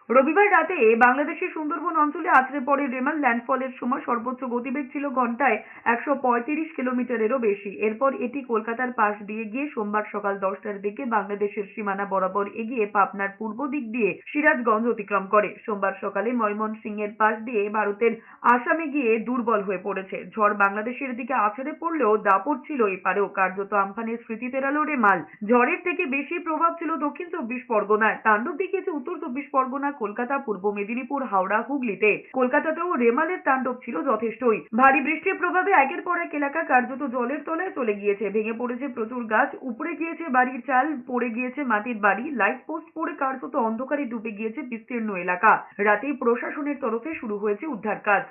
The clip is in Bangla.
রবিবার রাতে বাংলাদেশের সুন্দরবন অঞ্চলে আছড়ে পড়ে রেমাল। ল্যান্ডফলের সময় সর্বোচ্চ গতিবেগ ছিল ঘন্টায় 135 কিলোমিটারেরও বেশি। এরপর এটি কলকাতার পাশ দিয়ে গিয়ে সোমবার সকাল 10টার দিকে বাংলাদেশের সীমানা বরাবর এগিয়ে পাবনার পূর্ব দিক দিয়ে সিরাজগঞ্জ অতিক্রম করে। সোমবার সকালে ময়মনসিংহের পাশ দিয়ে ভারতের আসামে গিয়ে দুর্বল হয়ে পড়েছে। ঝড় বাংলাদেশের দিকে আছড়ে পড়লেও দাপট ছিল এপারেও। কার্যত আমফানের স্মৃতি ফেরালো রেমাল। ঝড়ের থেকে বেশি প্রভাব ছিল দক্ষিণ 24 পরগনায়। তাণ্ডব দেখিয়েছে উত্তর 24 পরগনা, কলকাতা, পূর্ব মেদিনীপুর, হাওড়া, হুগলিতে। কলকাতাতেও রেমালের তাণ্ডব ছিল যথেষ্টই। ভারী বৃষ্টির প্রভাবে একের পর এক এলাকা কার্যত জলের তলায় চলে গিয়েছে। ভেঙে পড়েছে প্রচুর গাছ, উপড়ে গিয়েছে বাড়ির চাল, পড়ে গিয়েছে মাটির বাড়ি, লাইট পোস্ট পড়ে কার্যত অন্ধকারে ডুবে গিয়েছে বিস্তীর্ণ এলাকা। রাতেই প্রশাসনের তরফে শুরু হয়েছে উদ্ধার কাজ।